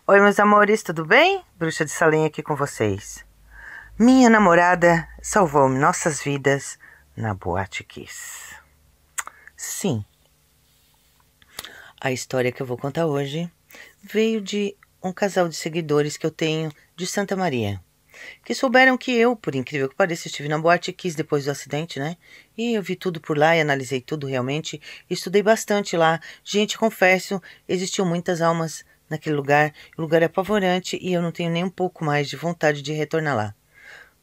Oi, meus amores, tudo bem? Bruxa de Salem aqui com vocês. Minha namorada salvou nossas vidas na Boate Kiss. Sim, a história que eu vou contar hoje veio de um casal de seguidores que eu tenho de Santa Maria, que souberam que eu, por incrível que pareça, estive na Boate Kiss depois do acidente, né? E eu vi tudo por lá e analisei tudo realmente. Estudei bastante lá. Gente, confesso, existiam muitas almas naquele lugar. O lugar é apavorante e eu não tenho nem um pouco mais de vontade de retornar lá.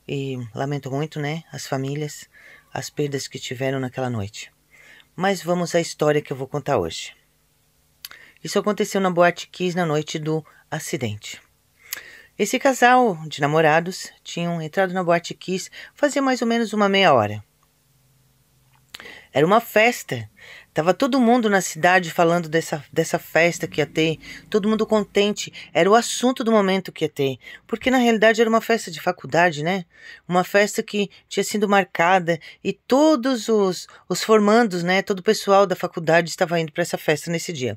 E lamento muito, né? As famílias, as perdas que tiveram naquela noite. Mas vamos à história que eu vou contar hoje. Isso aconteceu na Boate Kiss na noite do acidente. Esse casal de namorados tinham entrado na Boate Kiss fazia mais ou menos uma meia hora. Era uma festa. Tava todo mundo na cidade falando dessa festa que ia ter. Todo mundo contente. Era o assunto do momento que ia ter. Porque na realidade era uma festa de faculdade, né? Uma festa que tinha sido marcada. E todos os formandos, né? Todo o pessoal da faculdade estava indo para essa festa nesse dia.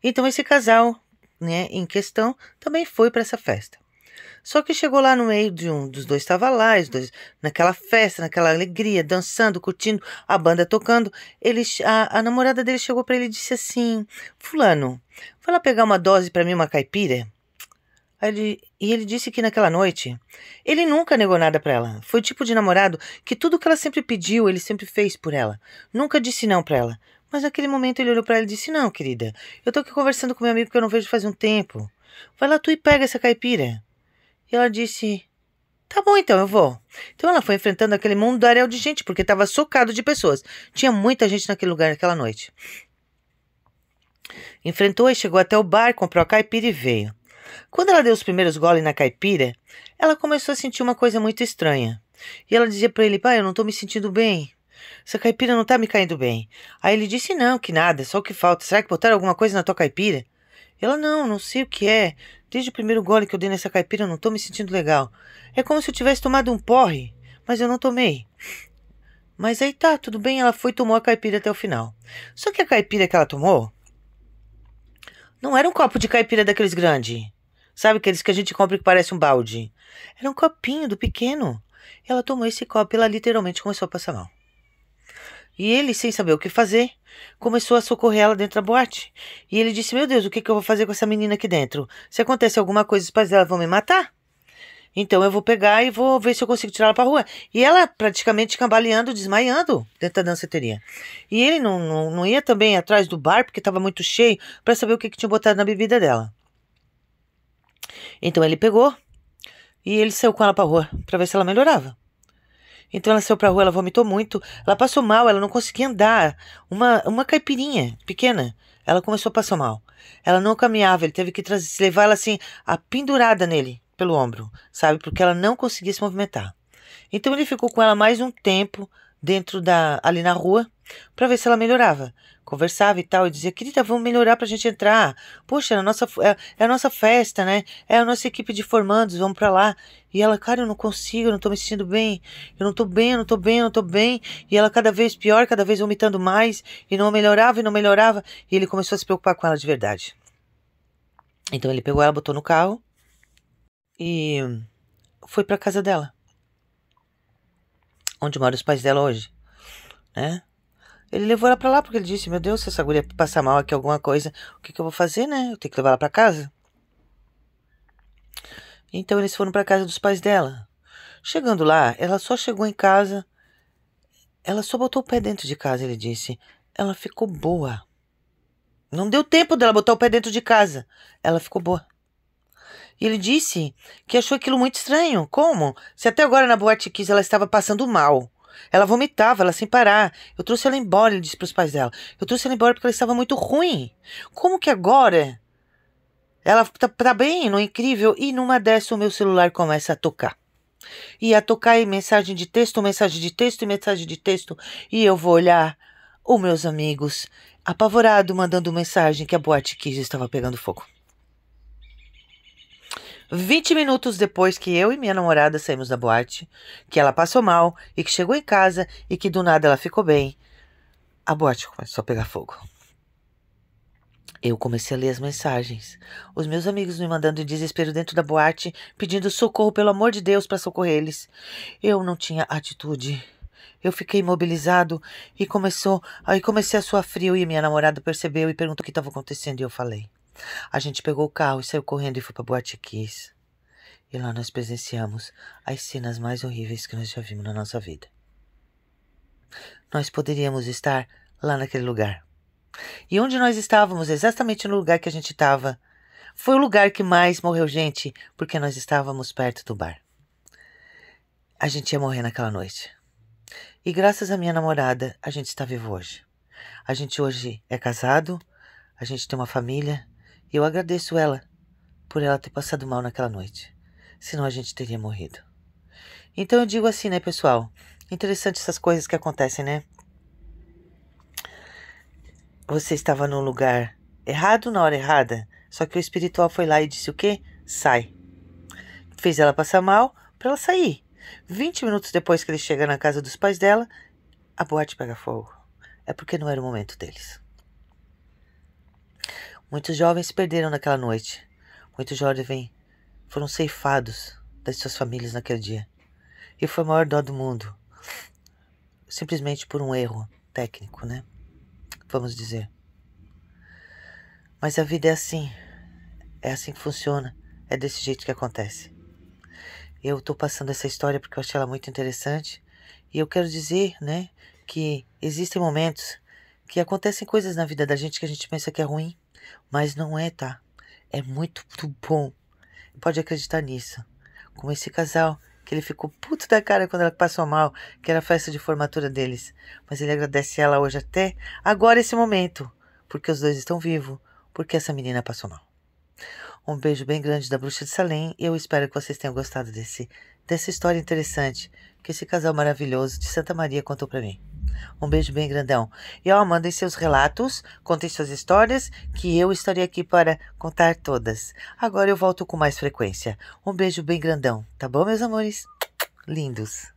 Então esse casal, né, em questão, também foi para essa festa. Só que chegou lá no meio de dos dois estava lá, os dois naquela festa, naquela alegria, dançando, curtindo, a banda tocando. A namorada dele chegou para ele e disse assim: Fulano, vai lá pegar uma dose para mim, uma caipira? E ele disse que naquela noite ele nunca negou nada para ela. Foi o tipo de namorado que tudo que ela sempre pediu, ele sempre fez por ela. Nunca disse não para ela. Mas naquele momento ele olhou para ela e disse: Não, querida, eu tô aqui conversando com meu amigo que eu não vejo faz um tempo. Vai lá tu e pega essa caipira. E ela disse: Tá bom, então eu vou. Então ela foi enfrentando aquele mundaréu de gente, porque estava socado de pessoas. Tinha muita gente naquele lugar naquela noite. Enfrentou e chegou até o bar, comprou a caipira e veio. Quando ela deu os primeiros goles na caipira, ela começou a sentir uma coisa muito estranha. E ela dizia para ele: Pai, eu não tô me sentindo bem. Essa caipira não tá me caindo bem. Aí ele disse: Não, que nada, só o que falta. Será que botaram alguma coisa na tua caipira? Ela: Não sei o que é. Desde o primeiro gole que eu dei nessa caipira, eu não tô me sentindo legal. É como se eu tivesse tomado um porre, mas eu não tomei. Mas aí tá, tudo bem, ela foi e tomou a caipira até o final. Só que a caipira que ela tomou não era um copo de caipira daqueles grandes. Sabe aqueles que a gente compra que parece um balde? Era um copinho do pequeno. Ela tomou esse copo e ela literalmente começou a passar mal. E ele, sem saber o que fazer, começou a socorrer ela dentro da boate. E ele disse: Meu Deus, o que eu vou fazer com essa menina aqui dentro? Se acontecer alguma coisa, os pais dela vão me matar? Então eu vou pegar e vou ver se eu consigo tirar ela pra rua. E ela praticamente cambaleando, desmaiando dentro da danceteria. E ele não ia também atrás do bar, porque estava muito cheio, para saber o que tinha botado na bebida dela. Então ele pegou e ele saiu com ela pra rua, pra ver se ela melhorava. Então ela saiu pra rua, ela vomitou muito, ela passou mal, ela não conseguia andar. Uma caipirinha pequena, ela começou a passar mal. Ela não caminhava, ele teve que levar ela assim, a pendurada nele, pelo ombro, sabe? Porque ela não conseguia se movimentar. Então ele ficou com ela mais um tempo ali na rua, pra ver se ela melhorava. Conversava e tal, e dizia: Querida, vamos melhorar pra gente entrar. Poxa, é a nossa festa, né? É a nossa equipe de formandos, vamos pra lá. E ela: Cara, eu não consigo, eu não tô me sentindo bem. Eu não tô bem, eu não tô bem, eu não tô bem. E ela cada vez pior, cada vez vomitando mais. E não melhorava, e não melhorava. E ele começou a se preocupar com ela de verdade. Então ele pegou ela, botou no carro e foi pra casa dela, onde moram os pais dela hoje, né? Ele levou ela pra lá porque ele disse: Meu Deus, se essa guria passar mal aqui alguma coisa, o que eu vou fazer, né? Eu tenho que levar ela pra casa. Então eles foram pra casa dos pais dela. Chegando lá, ela só chegou em casa, ela só botou o pé dentro de casa, ele disse. Ela ficou boa. Não deu tempo dela botar o pé dentro de casa. Ela ficou boa. E ele disse que achou aquilo muito estranho. Como? Se até agora na Boate Kiss ela estava passando mal. Ela vomitava, ela sem parar. Eu trouxe ela embora, ele disse para os pais dela. Eu trouxe ela embora porque ela estava muito ruim. Como que agora ela tá bem, não é incrível? E numa dessas o meu celular começa a tocar. E a tocar em mensagem de texto, mensagem de texto e mensagem de texto. E eu vou olhar os meus amigos, apavorado, mandando mensagem que a Boate Kiss estava pegando fogo. 20 minutos depois que eu e minha namorada saímos da boate, que ela passou mal e que chegou em casa e que do nada ela ficou bem, a boate começou a pegar fogo. Eu comecei a ler as mensagens. Os meus amigos me mandando em desespero dentro da boate, pedindo socorro, pelo amor de Deus, para socorrer eles. Eu não tinha atitude. Eu fiquei imobilizado e comecei a suar frio e minha namorada percebeu e perguntou o que estava acontecendo e eu falei. A gente pegou o carro e saiu correndo e foi para Boate Kiss. E lá nós presenciamos as cenas mais horríveis que nós já vimos na nossa vida. Nós poderíamos estar lá naquele lugar. E onde nós estávamos, exatamente no lugar que a gente estava, foi o lugar que mais morreu gente, porque nós estávamos perto do bar. A gente ia morrer naquela noite. E graças à minha namorada, a gente está vivo hoje. A gente hoje é casado, a gente tem uma família, e eu agradeço ela por ela ter passado mal naquela noite. Senão a gente teria morrido. Então eu digo assim, né, pessoal? Interessante essas coisas que acontecem, né? Você estava num lugar errado na hora errada, só que o espiritual foi lá e disse o quê? Sai. Fez ela passar mal para ela sair. 20 minutos depois que ele chega na casa dos pais dela, a boate pega fogo. É porque não era o momento deles. Muitos jovens se perderam naquela noite. Muitos jovens foram ceifados das suas famílias naquele dia. E foi a maior dó do mundo. Simplesmente por um erro técnico, né? Vamos dizer. Mas a vida é assim. É assim que funciona. É desse jeito que acontece. Eu tô passando essa história porque eu achei ela muito interessante. E eu quero dizer, né, que existem momentos que acontecem coisas na vida da gente que a gente pensa que é ruim. Mas não é, tá? É muito bom. Pode acreditar nisso. Como esse casal, que ele ficou puto da cara quando ela passou mal, que era a festa de formatura deles. Mas ele agradece ela hoje até agora, esse momento. Porque os dois estão vivos. Porque essa menina passou mal. Um beijo bem grande da Bruxa de Salem. E eu espero que vocês tenham gostado dessa história interessante que esse casal maravilhoso de Santa Maria contou pra mim. Um beijo bem grandão. E ó, mandem seus relatos, contem suas histórias, que eu estarei aqui para contar todas. Agora eu volto com mais frequência. Um beijo bem grandão, tá bom, meus amores? Lindos.